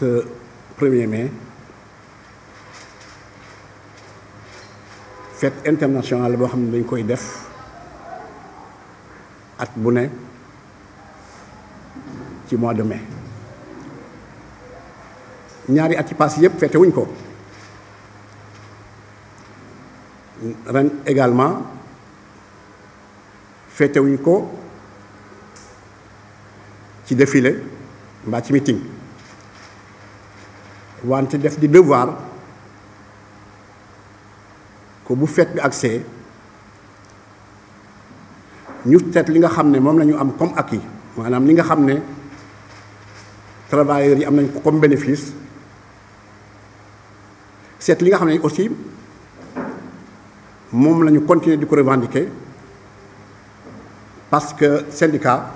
1er mai fête internationale boo xam ne dañ koy def at bu ne ci mois de mai ñaari at yi passé yëpp fête wuñ ko ren également fête wuñ ko ci défilé mbaa ci meeting wante def di devoir ko bu fête bi accès ñu seet li nga xam ne moom la ñu am comme acquis maanaam li nga xam ne travailleurs yi am nañ ko comme bénéfice seet li nga xam ne aussi moom la ñu continuer di ko revendiquer parce que syndicat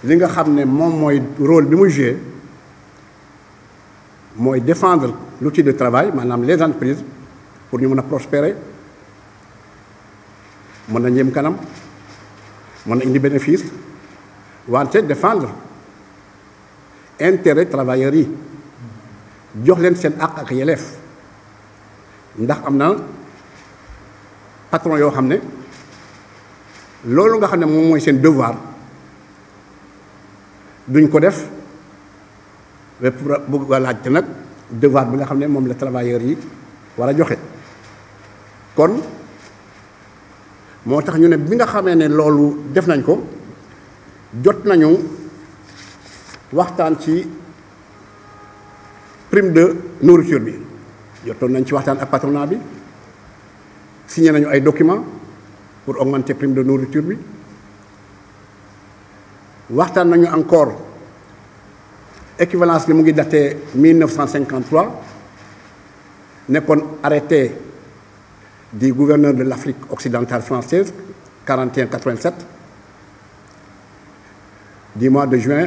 li nga xam ne moom mooy rôle bi muy joué mooy défendre l'outil de travail maanaam les entreprises pour ñu mën a prospérer mën na jëm kanam mën na indi bénéfice wante défendre intérêt travailleurs yi jox leen seen àq ak yelleef ndax am na patron yoo xam ne loolu nga xam ne moom mooy seen devoir duñ ko def mais pour bëgg a laajte nag devoir bi nga xam ne moom la travailleurs yi war a joxe kon moo tax ñu ne bi nga xamee ne loolu def nañ ko jot nañu waxtaan ci prime de nourriture bi jotoon nañ ci waxtaan ak patronat bi signé nañu ay documents pour augmenter prime de nourriture bi waxtaan nañu encore équivalence bi mu ngi daté 1953 nekkoon arrêté du gouverneur de l'Afrique occidentale française 41-87 du mois de juin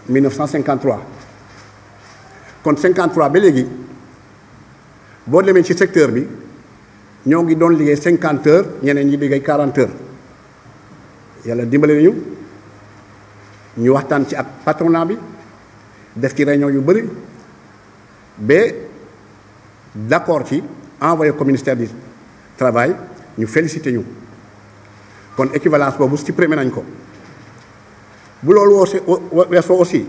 1953 kon 53 ba léegi boo demee ci secteur bi ñoo ngi doon liggéey 50 heures ñeneen ñi liggéey 40 heures yàlla dimbale nañu ñu waxtaan ci ak patronat bi def ci réunion yu bëri ba d'accord ci envoyé ko ministère du travail ñu félicité ñu kon équivalence boobu supprimé nañ ko bu loolu weesoo aussi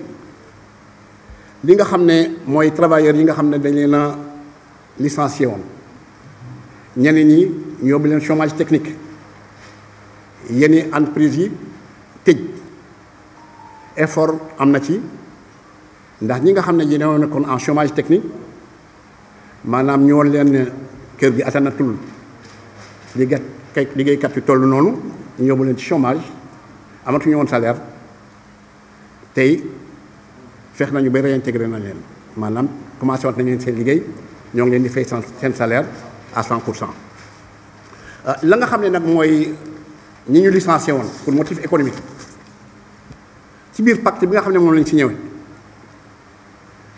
li nga xam ne mooy travailleurs yi nga xam ne dañ leen a licencié woon ñeneen ñi ñu yóbbu leen chômage technique yenn entreprise yi tëj effort am na ci ndax ñi nga xam ne ñi ne woon kon en chômage technique maanaam ñoo leen kër gi atanatul liggéeykat yu toll noonu ñu yóbbu leen ci chômage amatuñu woon salaire tey fex nañu ba réintégré nañ leen maanaam commencé wat nañu seen liggéey ñoo ngi leen di fay seen salaire à 100%. la nga xam ne nag mooy ñi ñu licencié woon pour motif économique ci biir pacte bi nga xam ne moom lañ ci ñëwee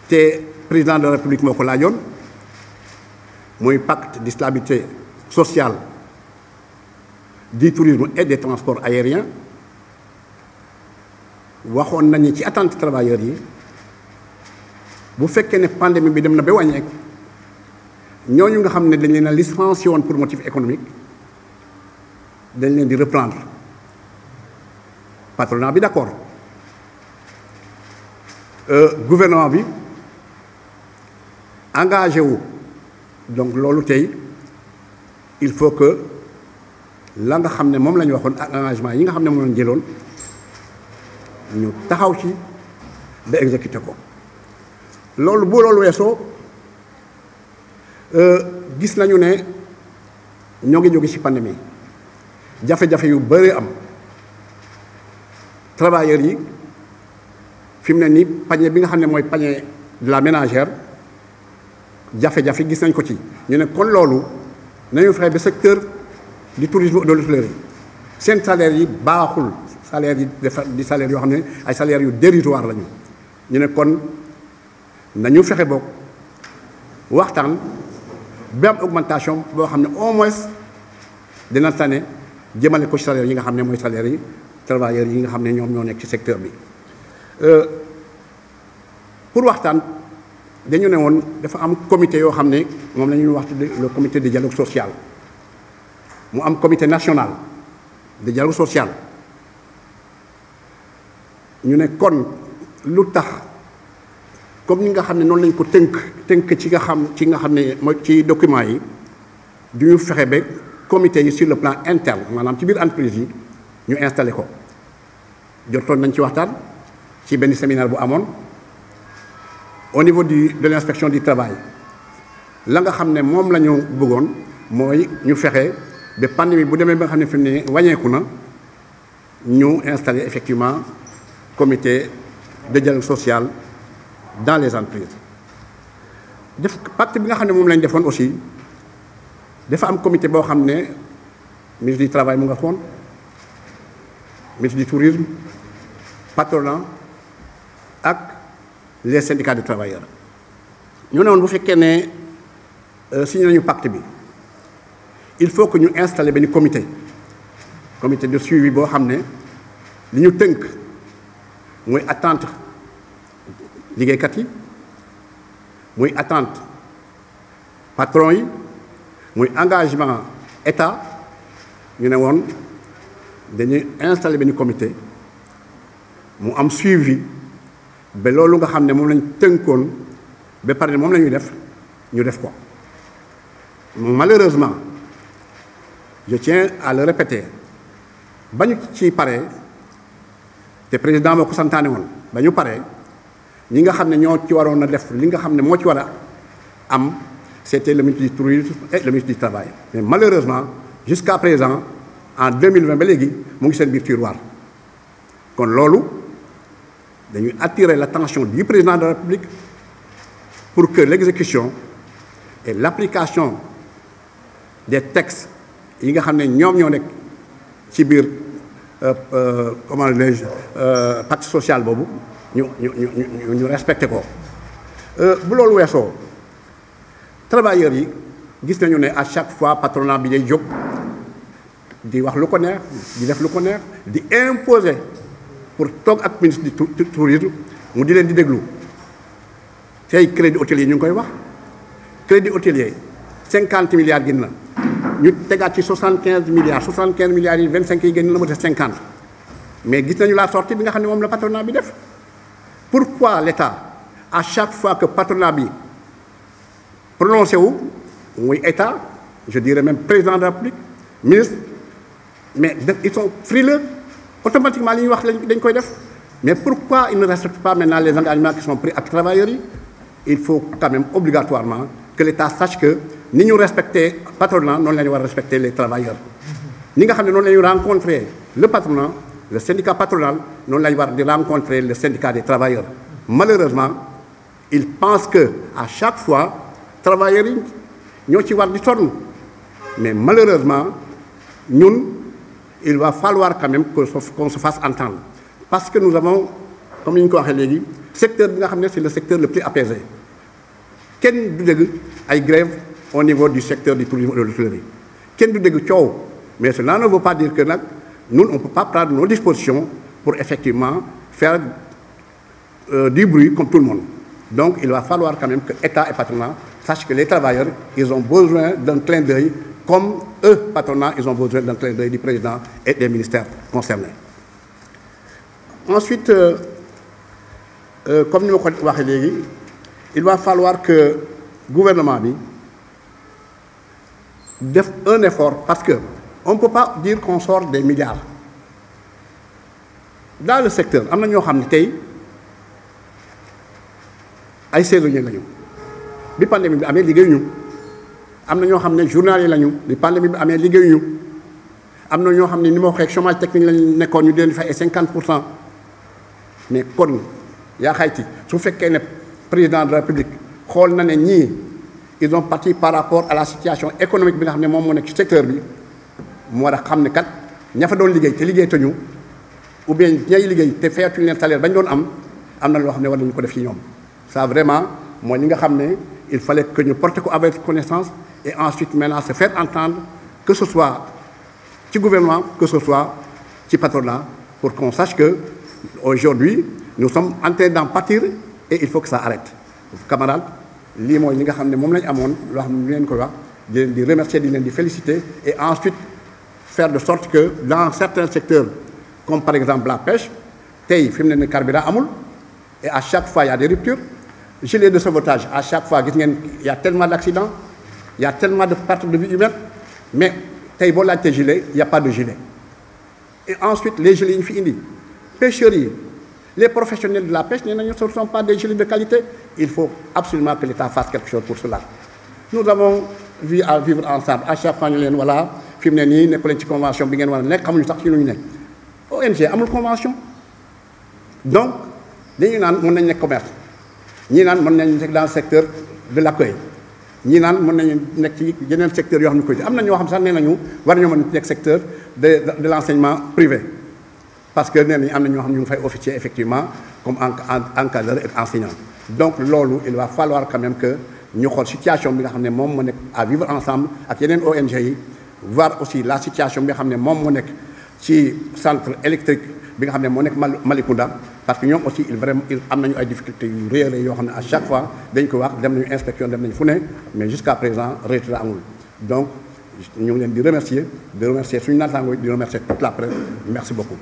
te président de la République moo ko laajoon mooy pacte de stabilité sociale du tourisme et des transports aériens waxoon nañu ci attente travailleurs yi bu fekkee ne pandémie bi dem na ba wàññeeku ñooñu nga xam ne dañ leen a licencié woon pour motif économique dañ leen di reprendre patronat bi d'accord gouvernement bi engagé wu donc loolu tey il faut que la nga xam ne moom la ñu waxoon ak engagement yi nga xam ne moom lañu jëloon ñu taxaw ci ba exécuté ko loolu bu loolu weesoo gis nañu ne ñoo ngi jóge ci pandémie jafe-jafe yu bëri am travailleurs yi fi mu ne nii panier bi nga xam ne mooy panier de la ménagère jafe-jafe gis nañ ko ci ñu ne kon loolu nañu fexe ba secteur du tourisme et de l'hôtellerie seen salaire yi baaxul salaire yi di salaire yoo xam ne ay salaires yu dérisoire lañu ñu ne kon nañu fexe boog waxtaan ba am augmentation boo xam ne au moins dina tane jëmale ko ci salaire yi nga xam ne mooy salaire yi travailleurs yi nga xam ne ñoom ñoo nekk ci secteur bi pour waxtaan dañu ne woon dafa am comité yoo xam ne moom la ñuy wax le comité de dialogue social mu am comité national de dialogue social ñu ne kon lu tax comme ni nga xam ne noonu lañ ko tënk ci nga xam ne mooy ci document yi du ñu fexe ba comité yi sur le plan interne maanaam ci biir entreprise yi ñu installé ko jotoon nañ ci waxtaan ci benn séminaire bu amoon au niveau de l'inspection du travail la nga xam ne moom la ñu bëggoon mooy ñu fexe ba pandémie bu demee ba nga xam ne fi mu ne wàññeeku na ñu installé effectivement comité de dialogue social dans les entreprises def pacte bi nga xam ne moom lañ defoon aussi dafa am comité boo xam ne ministre du travail mu nga foon ministre du tourisme patronat ak les syndicats de travailleurs ñu ne woon bu fekkee ne signé nañu pacte bi il faut que ñu installer benn comité de suivi boo xam ne li ñu tënk muy attente liggéeykat yi muy attente patron yi muy engagement état ñu ne woon dañuy installer benn comité mu am suivi ba loolu nga xam ne moom lañ tënkoon ba pare moom la ñuy def ñu def ko malheureusement je tiens à le répéter ba ñu ci pare te président moo ko santaane woon ba ñu pare ñi nga xam ne ñoo ci waroon a def li nga xam ne moo ci war a am c'était le ministre du tourisme et le ministre du travail mais malheureusement jusqu'à présent en 2020 ba léegi mu ngi seen biir tiroir kon loolu dañuy attirer l'attention du président de la République pour que l'exécution et l'application des textes yi nga xam ne ñoom ñoo nekk ci biir comment dirais-je pacte social boobu ñu respecté ko bu loolu weesoo travailleurs yi gis nañu ne à chaque fois patronat bi day jóg di wax lu ko neex di def lu ko neex di imposer pour toog ak ministre du tourisme mu di leen di déglu tey crédit hôtelier ñu ngi koy wax crédit hôtelier 50 milliards génn na ñu tegaat ci 75 milliards yi 25 yi génn na mu def 50 mais gis nañu la sortie bi nga xam ne moom la patronat bi def pourquoi l'État à chaque fois que patronat bi prononcé wu muy État je dirais même président de la République ministre mais ils sont frileux automatiquement li ñuy wax dañ koy def mais pourquoi ils ne respectent pas maintenant les engagements qui sont pris ak travailleurs yi il faut quand même obligatoirement que l'État sache que ni ñu respecter patronat noonu la ñu war a respecter les travailleurs ni nga xam ne noonu la ñu rencontrer le patronat le syndicat patronal noonu la ñu war di rencontrer le syndicat des travailleurs malheureusement ils pensent que à chaque fois travailleurs yi ñoo ci war di sonn mais malheureusement ñun il va falloir quand même qu'on se fasse entendre parce que nous avons comme ni ñu ko waxee léegi secteur bi nga xam ne c'est le secteur le plus apaisé kenn du dégg ay grève au niveau du secteur du tourisme et de l'hôtellerie kenn du dégg coow mais cela ne veut pas dire que nag nous on ne peut pas prendre nos dispositions pour effectivement faire du bruit comme tout le monde donc il va falloir quand même que État et patronat sachent que les travailleurs ils ont besoin d'un clin d'œil comme eux patronat ils ont besoin d'un clin d'œil du président et des ministères concernés ensuite comme ni ma ko waxee léegi il va falloir que gouvernement bi def un effort parce que on ne peut pas dire qu'on sort des milliards dans le secteur am na ñoo xam ne tey ay saisonniers lañu bi pandémie bi amee liggéeyuñu am na ñoo xam ne journaliers lañu bi pandémie bi amee liggéeyuñu am na ñoo xam ne ni ma waxee chômage technique lañu nekkoon ñu di leen fay 50% mais kon yaa xayti su fekkee ne président de la République xool na ne ñii ils ont parti par rapport à la situation économique bi nga xam ne moom moo nekk ci secteur bi mu war a xam ne kat ña fa doon liggéey te liggéey te ñu ou bien ñay liggéey te fayatuñu leen salaire bañ doon am na loo xam ne war nañu ko def ci ñoom ça vraiment mooy li nga xam ne il fallait que ñu porter ko avec connaissance et ensuite maintenant se faire entendre que ce soit ci gouvernement que ce soit ci patronat pour qu'on sache que aujourd'hui nous sommes en train d'en pâtir et il faut que ça arrête. Camarades lii mooy li nga xam ne moom lañ amoon loo xam ne ñu leen koy wax di leen di remercier di leen di féliciter et ensuite faire de sorte que dans certains secteurs comme par exemple la pêche tey fi mu ne carburant amul et à chaque fois il y a des ruptures. Gilet de sauvetage à chaque fois gis ngeen il y a tellement d'accidents, il y a tellement de pertes de vie humaine, mais tey boo laajtee gilet il y a pas de gilet. Et ensuite les gilets yi ñu fi indi pêcheurs yi les professionnels de la pêche nee nañu ce ne sont pas des gilets de qualité. Il faut absolument que l'État fasse quelque chose pour cela. Nous avons vu à vivre ensemble à chaque fois ñu leen voilà fi mu ne nii nekku leen ci convention bi ngeen war a nekk xamuñu sax ci lu ñu nekk. ONG amul convention donc dañu naan mën nañ nekk commerce ñii naan mën nañ nekk dans le secteur de l'accueil ñii naan mën nañu nekk ci yeneen secteurs yoo xam ne koy am na ñoo xam sax nee nañu war nañoo mën a nekk secteur de l'enseignement privé parce que nee nañu am na ñoo xam ne ñu ngi fay officier effectivement comme encadreur et enseignant. Donc loolu il va falloir quand même que ñu xool situation bi nga xam ne moom moo nekk à vivre ensemble ak yeneen ONG yi voir aussi la situation bi nga xam ne moom moo nekk ci centre électrique bi nga xam ne moo nekk Malicounda parce que ñoom aussi il am nañu ay difficultés yu réel yoo xam ne à chaque fois dañ ko wax dem nañu inspection dem nañu fu ne mais jusqu'à présent résultat amul. Donc ñu ngi leen di remercier suñu naataango yi di remercier toute la presse merci beaucoup.